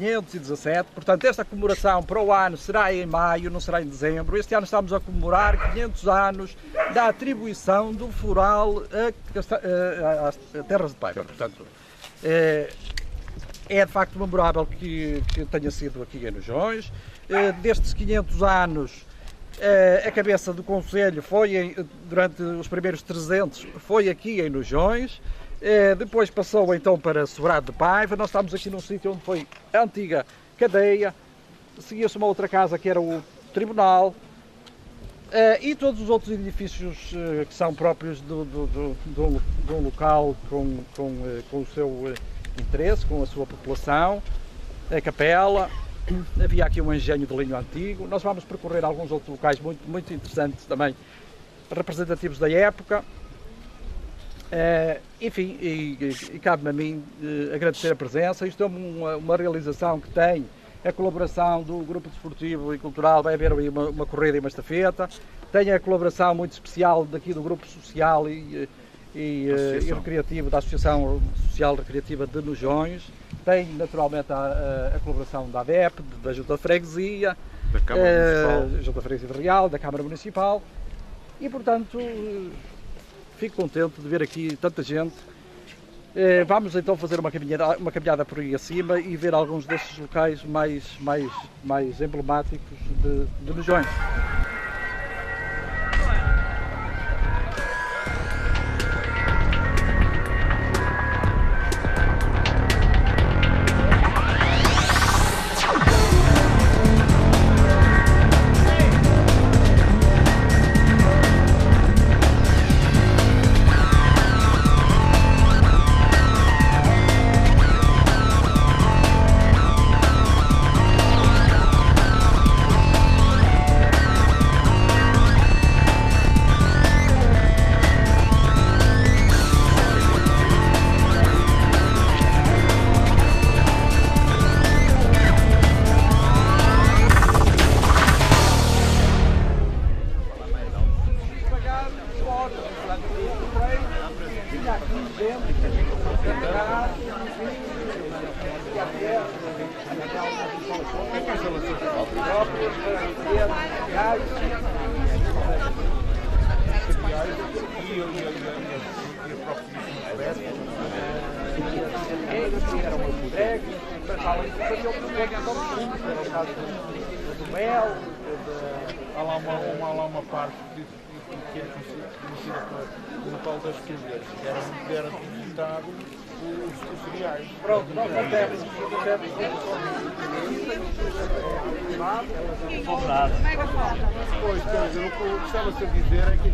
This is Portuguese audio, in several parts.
517, portanto esta comemoração para o ano será em maio, não será em dezembro. Este ano estamos a comemorar 500 anos da atribuição do foral a Terras de Paiva. Portanto, é de facto memorável que tenha sido aqui em Nujões. Destes 500 anos, a cabeça do Conselho foi, durante os primeiros 300, foi aqui em Nujões. Depois passou então para Sobrado de Paiva. Nós estamos aqui num sítio onde foi a antiga cadeia, seguia-se uma outra casa que era o Tribunal, e todos os outros edifícios que são próprios de um local com o seu interesse, com a sua população, a capela. Havia aqui um engenho de linho antigo. Nós vamos percorrer alguns outros locais muito interessantes também, representativos da época. Enfim, e cabe-me a mim agradecer a presença. Isto é uma realização que tem a colaboração do Grupo Desportivo e Cultural. Vai haver aí uma corrida e uma estafeta. Tem a colaboração muito especial daqui do Grupo Social e Recreativo, da Associação Social Recreativa de Nujões. Tem naturalmente a colaboração da ADEP, da Junta de Freguesia, da Câmara Municipal, Junta de Freguesia de Real, da Câmara Municipal, e portanto fico contente de ver aqui tanta gente. Vamos então fazer uma caminhada por aí acima e ver alguns destes locais mais emblemáticos de Nujões. Há lá uma parte que é conhecida como tal das cadeiras, que era visitado os cereais. Pronto, nós não temos Pois, quer dizer, o que eu gostava de dizer é que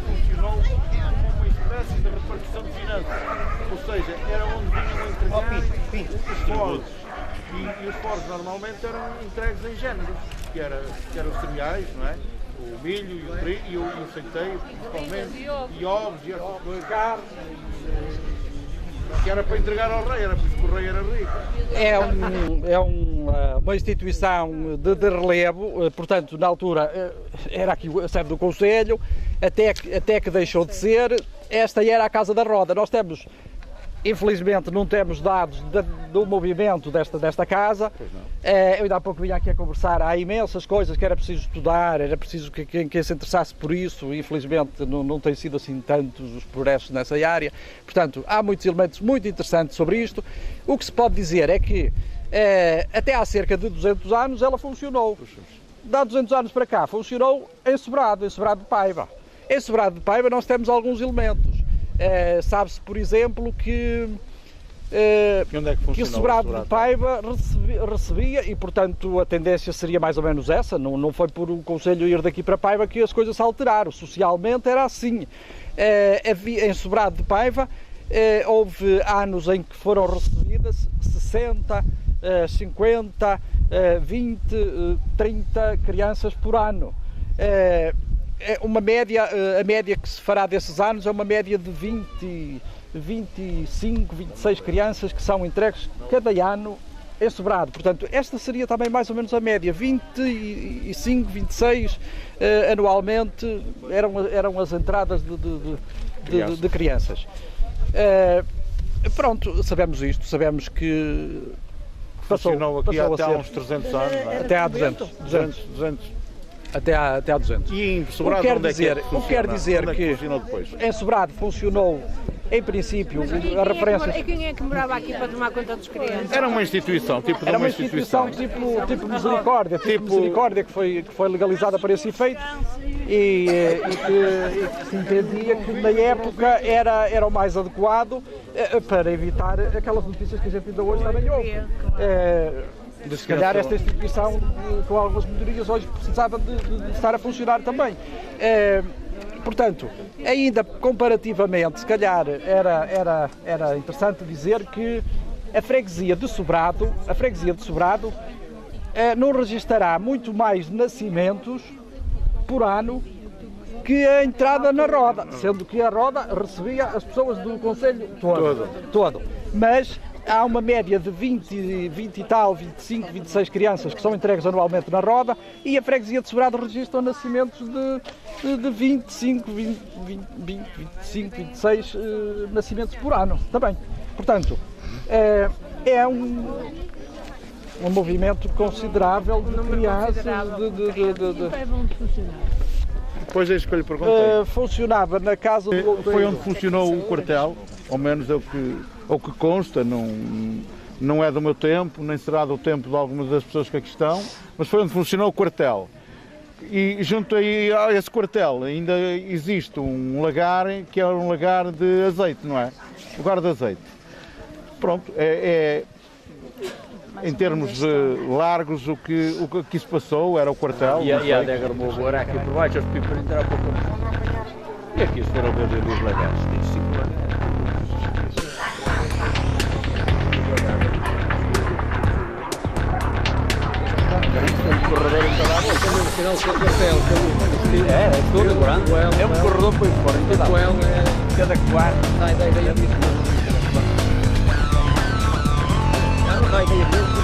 funcionou como uma espécie de repartição de finanças. Ou seja, era onde vinham entregues os foros. E os foros normalmente eram entregues em géneros, que eram os cereais, não é? O milho e o trigo e o centeio, principalmente, e ovos e essas coisas. Carne, que era para entregar ao rei, era por isso que o rei era rico. É uma instituição de relevo, portanto, na altura era aqui a sede do Conselho, até que deixou de ser. Esta era a Casa da Roda. Nós temos, infelizmente, não temos dados do movimento desta casa. Eu ainda há pouco vinha aqui a conversar. Há imensas coisas que era preciso estudar, era preciso que quem se interessasse por isso. Infelizmente não tem sido assim tantos os progressos nessa área. Portanto, há muitos elementos muito interessantes sobre isto. O que se pode dizer é que até há cerca de 200 anos ela funcionou. Há 200 anos para cá funcionou em Sobrado de Paiva. Em Sobrado de Paiva nós temos alguns elementos. Sabe-se, por exemplo, que Sobrado de Paiva recebia, e portanto a tendência seria mais ou menos essa, não foi por o Conselho ir daqui para Paiva que as coisas se alteraram, socialmente era assim. Em Sobrado de Paiva houve anos em que foram recebidas 60, 50, 20, 30 crianças por ano. A média que se fará desses anos é uma média de 25, 26 crianças que são entregues cada ano em Sobrado. Portanto, esta seria também mais ou menos a média, 25, 26 anualmente eram as entradas de crianças. Pronto, sabemos isto, sabemos que funcionou aqui passou a até há ser. uns 300 anos, não é? Até há 200. 200. Até há 200. E em O Sobrado, que quer onde dizer, é que o que quer dizer onde é que funcionou depois? em Sobrado funcionou, em princípio, a referência... E quem é que morava aqui para tomar conta dos crianças? Era uma instituição, tipo de Era uma uma instituição tipo Misericórdia, Misericórdia que foi legalizada para esse efeito e que se entendia que na época era o mais adequado para evitar aquelas notícias que a gente ainda hoje também ouve. Se calhar esta instituição, com algumas melhorias, hoje precisava de estar a funcionar também. Portanto, ainda comparativamente, se calhar era interessante dizer que a freguesia de Sobrado não registará muito mais nascimentos por ano que a entrada na roda, sendo que a roda recebia as pessoas do concelho todo. Mas há uma média de 20 e tal, 25, 26 crianças que são entregues anualmente na roda e a freguesia de Sobrado registra nascimentos de 25, 26 nascimentos por ano também. Portanto, é um movimento considerável de crianças. Depois é isso que eu lhe perguntei. Funcionava na casa do... Foi onde funcionou o quartel, ao menos é o que consta, não é do meu tempo, nem será do tempo de algumas das pessoas que aqui estão, mas foi onde funcionou o quartel. E junto aí a esse quartel ainda existe um lagar, que é um lagar de azeite, não é? Lugar de azeite. Pronto, em termos largos, o que aqui se passou era o quartel. E a adega agora aqui por baixo, os pipas entraram um pouco. E aqui se foram ver os lagares, tem 5 lagares. É todo grande. É um corredor para fora. Cada quarto. Dá ideia disso. Não dá ideia disso.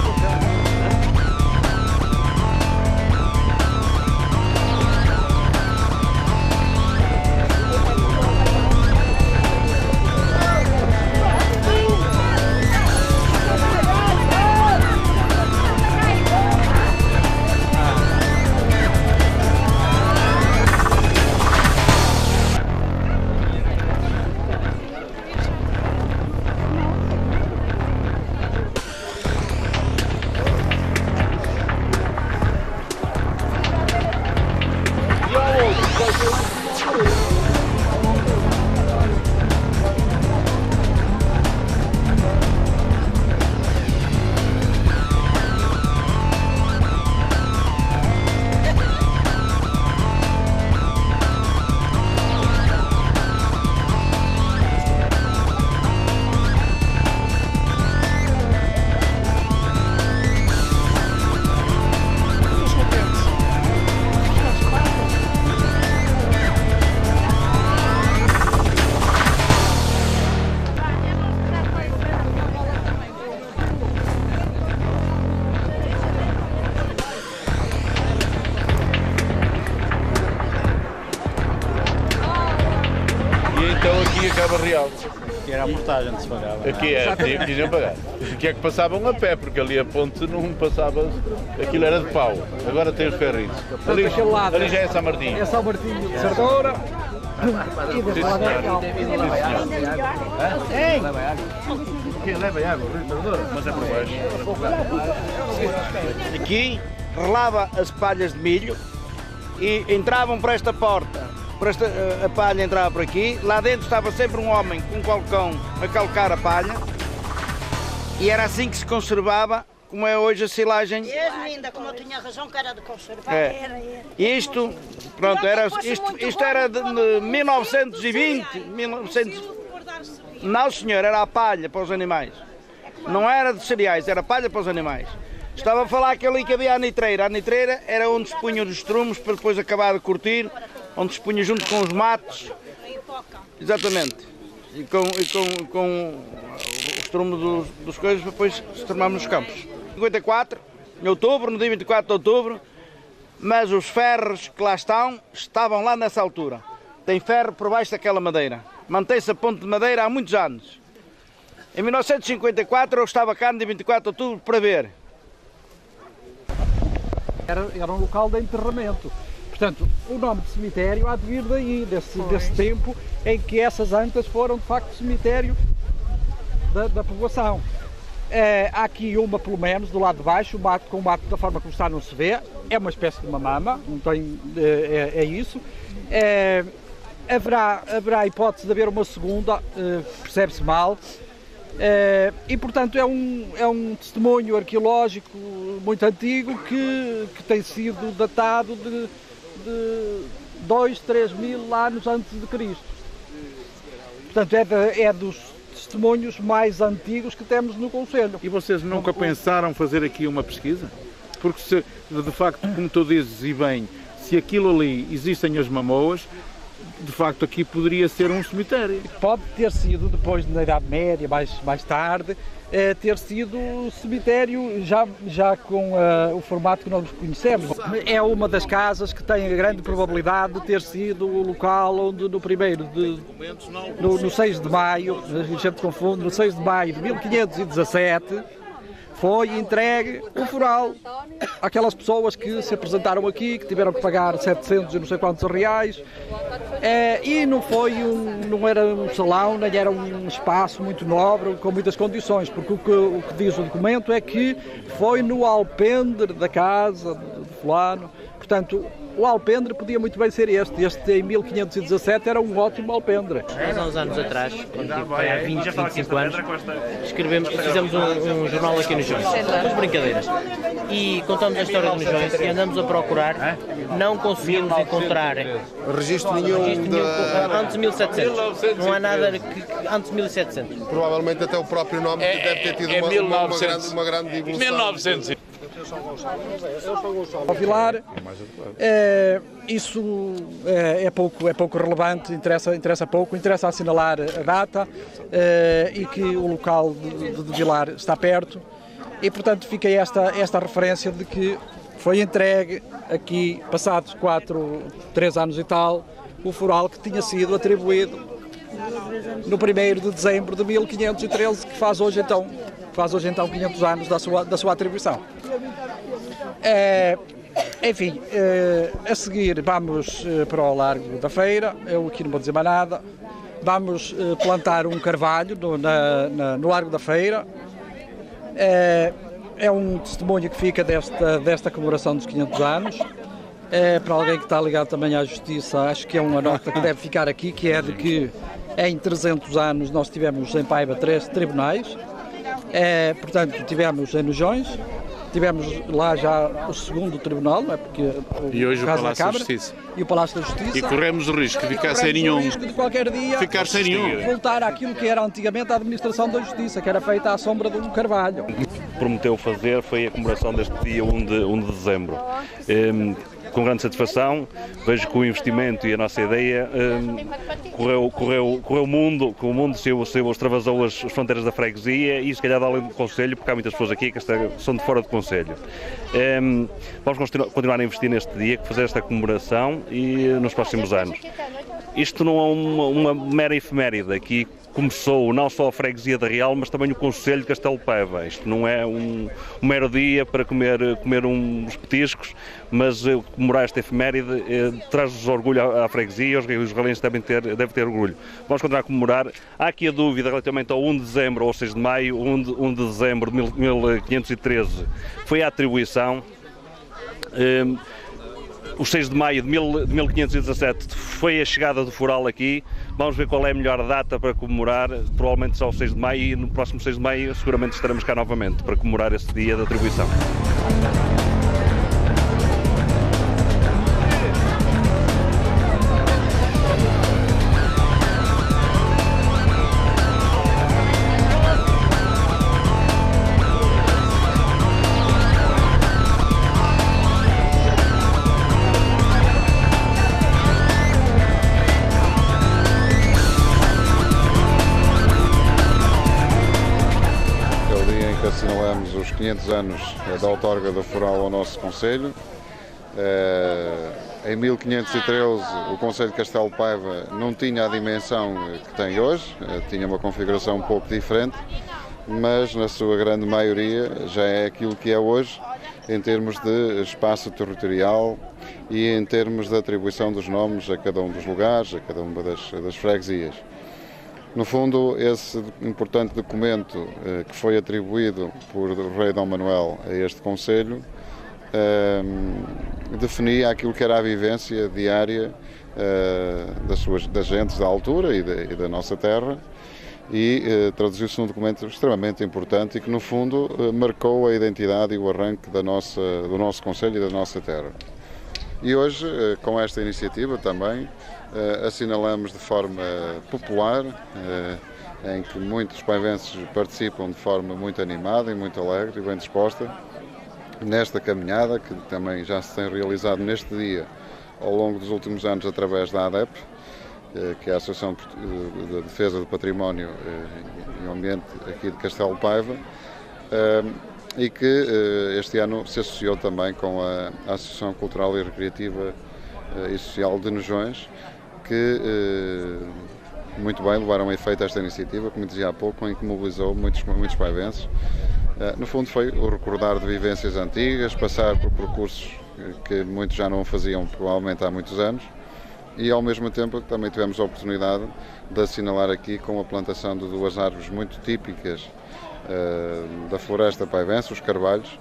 Então aqui acaba real. Que era a portagem que se pagava. Aqui tinham pagar. Aqui é que passavam a pé, porque ali a ponte não passava, aquilo era de pau. Agora tem os ferritos. Ali já é São Martinho. É São Martinho de Sardoura. E desse lado é Quem leva água? Mas é por baixo. Aqui relava as palhas de milho e entravam por esta porta. A palha entrava por aqui, lá dentro estava sempre um homem com um colcão a calcar a palha e era assim que se conservava, como é hoje a silagem. Ainda como eu tinha razão que era de conservar. Era. Isto, pronto, isto era de 1920, 1900. Não senhor, era a palha para os animais. Não era de cereais, era palha para os animais. Estava a falar que ali que havia a nitreira. A nitreira era onde se punham os estrumos para depois acabar de curtir, onde se punha junto com os matos. Exatamente. E com o estrumo dos coisas para depois se tornarmos nos campos. 54, em outubro, no dia 24 de outubro, mas os ferros que lá estavam lá nessa altura. Tem ferro por baixo daquela madeira. Mantém-se a ponte de madeira há muitos anos. Em 1954 eu estava cá no dia 24 de outubro para ver. Era um local de enterramento. Portanto, o nome de cemitério há de vir daí, desse tempo em que essas antas foram de facto cemitério da população. Há aqui uma, pelo menos, do lado de baixo, com o mato da forma como está não se vê, é uma espécie de uma mama, não tem, é isso. Haverá a hipótese de haver uma segunda, percebe-se mal, e portanto é um testemunho arqueológico muito antigo que tem sido datado de 2, 3 mil anos antes de Cristo. Portanto é dos testemunhos mais antigos que temos no concelho. E vocês nunca pensaram fazer aqui uma pesquisa? Porque se, de facto, como tu dizes e bem, se aquilo ali existem as mamoas, de facto aqui poderia ser um cemitério. Pode ter sido, depois na Idade Média, mais tarde, ter sido cemitério já com o formato que nós conhecemos. É uma das casas que tem a grande probabilidade de ter sido o local onde no 6 de maio, a gente confunde, no 6 de maio de 1517, foi entregue o foral àquelas pessoas que se apresentaram aqui, que tiveram que pagar 700 e não sei quantos reais, e não era um salão, nem era um espaço muito nobre, com muitas condições, porque o que diz o documento é que foi no alpendre da casa de fulano. Portanto, o alpendre podia muito bem ser este em 1517 era um ótimo alpendre. Nós há uns anos atrás, há 20, 25 anos, fizemos um jornal aqui nos Joões, duas brincadeiras, e contamos a história de Joões e andamos a procurar, não conseguimos encontrar registro nenhum antes de 1700, não há nada antes de 1700. Provavelmente até o próprio nome deve ter tido uma grande evolução. 1900. Ao Vilar, isso é pouco relevante, interessa pouco, interessa assinalar a data e que o local de Vilar está perto e portanto fica esta referência de que foi entregue aqui, passados 3 anos e tal, o foral que tinha sido atribuído no 1º de dezembro de 1513, que faz hoje então 500 anos da sua atribuição. Enfim, a seguir vamos para o Largo da Feira, eu aqui não vou dizer mais nada, vamos plantar um carvalho no Largo da Feira, é um testemunho que fica desta comemoração dos 500 anos, para alguém que está ligado também à Justiça, acho que é uma nota que deve ficar aqui, que é de que em 300 anos nós tivemos em Paiva 3 tribunais, portanto tivemos em Nujões, tivemos lá já o 2º tribunal, não é? Porque E hoje o caso Palácio da da Câmara, Justiça. E o Palácio da Justiça. E corremos o risco de ficar sem nenhum. O risco de qualquer dia Ficar sem nenhum. voltar àquilo que era antigamente a administração da Justiça, que era feita à sombra de um carvalho. Prometeu fazer foi a comemoração deste dia 1 de dezembro. Com grande satisfação, vejo que o investimento e a nossa ideia correu o mundo, que o mundo se extravasou as fronteiras da freguesia e se calhar além do Conselho, porque há muitas pessoas aqui que são de fora do Conselho. Vamos continuar a investir neste dia, fazer esta comemoração e nos próximos anos. Isto não é uma mera efeméride, aqui começou não só a freguesia da Real, mas também o Concelho de Castelo de Paiva. Isto não é um mero dia para comer uns petiscos, mas comemorar esta efeméride traz-nos orgulho à freguesia, os galenses devem ter orgulho. Vamos continuar a comemorar. Há aqui a dúvida relativamente ao 1 de dezembro ou 6 de maio. 1 de dezembro de 1513 foi a atribuição. O 6 de maio de 1517 foi a chegada do foral aqui. Vamos ver qual é a melhor data para comemorar. Provavelmente só o 6 de maio e no próximo 6 de maio seguramente estaremos cá novamente para comemorar esse dia de atribuição. Assinalamos os 500 anos da outorga do foral ao nosso Concelho. Em 1513 o Concelho de Castelo de Paiva não tinha a dimensão que tem hoje, tinha uma configuração um pouco diferente, mas na sua grande maioria já é aquilo que é hoje em termos de espaço territorial e em termos de atribuição dos nomes a cada um dos lugares, a cada uma das freguesias. No fundo, esse importante documento que foi atribuído por Rei Dom Manuel a este Concelho definia aquilo que era a vivência diária das gentes da altura e da nossa terra e traduziu-se num documento extremamente importante e que, no fundo, marcou a identidade e o arranque do nosso Concelho e da nossa terra. E hoje, com esta iniciativa também, assinalamos de forma popular, em que muitos paivenses participam de forma muito animada e muito alegre e bem disposta, nesta caminhada, que também já se tem realizado neste dia, ao longo dos últimos anos, através da ADEP, que é a Associação de Defesa do Património e Ambiente aqui de Castelo de Paiva, e que este ano se associou também com a Associação Cultural e Recreativa e Social de Nejões, que muito bem levaram a efeito esta iniciativa, como dizia há pouco, em que mobilizou muitos paivenses. No fundo foi o recordar de vivências antigas, passar por percursos que muitos já não faziam provavelmente há muitos anos, e ao mesmo tempo também tivemos a oportunidade de assinalar aqui com a plantação de duas árvores muito típicas da floresta paivense, os carvalhos,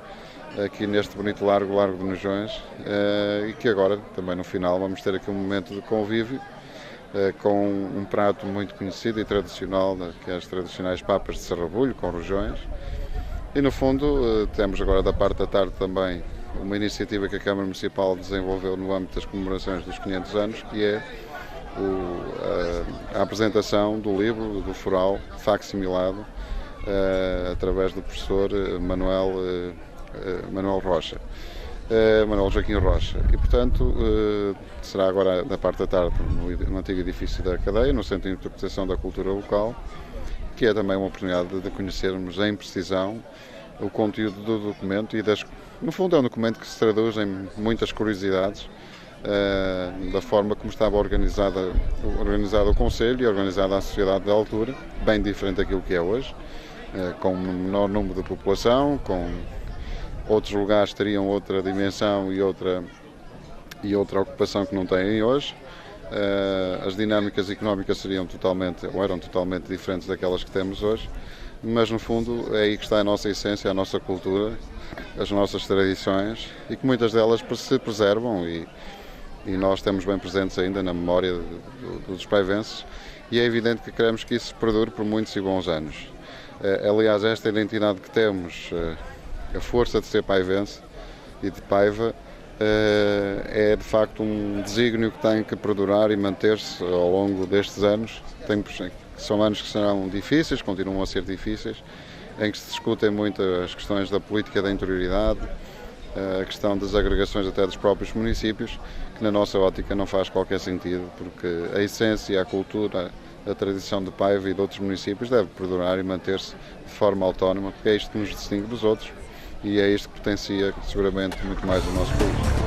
aqui neste bonito largo de Nejões, e que agora também no final vamos ter aqui um momento de convívio com um prato muito conhecido e tradicional, que é as tradicionais papas de sarrabulho com rojões. E no fundo temos agora da parte da tarde também uma iniciativa que a Câmara Municipal desenvolveu no âmbito das comemorações dos 500 anos, que é a apresentação do livro, do Foral, facsimilado, através do professor Manuel Joaquim Rocha. E, portanto, será agora da parte da tarde no antigo edifício da cadeia, no Centro de Interpretação da Cultura Local, que é também uma oportunidade de conhecermos em precisão o conteúdo do documento e no fundo é um documento que se traduz em muitas curiosidades da forma como estava organizado o Concelho e organizada a sociedade da altura, bem diferente daquilo que é hoje, com um menor número de população, com outros lugares teriam outra dimensão e outra ocupação que não têm hoje. As dinâmicas económicas eram totalmente diferentes daquelas que temos hoje, mas no fundo é aí que está a nossa essência, a nossa cultura, as nossas tradições, e que muitas delas se preservam e nós temos bem presentes ainda na memória dos paivenses, e é evidente que queremos que isso perdure por muitos e bons anos. Aliás, esta identidade que temos, a força de ser paivense e de Paiva, é de facto um desígnio que tem que perdurar e manter-se ao longo destes anos. São anos que serão difíceis, continuam a ser difíceis, em que se discutem muito as questões da política da interioridade, a questão das agregações até dos próprios municípios, que na nossa ótica não faz qualquer sentido, porque a essência, a cultura, a tradição de Paiva e de outros municípios deve perdurar e manter-se de forma autónoma, porque é isto que nos distingue dos outros e é isto que potencia seguramente muito mais o nosso país.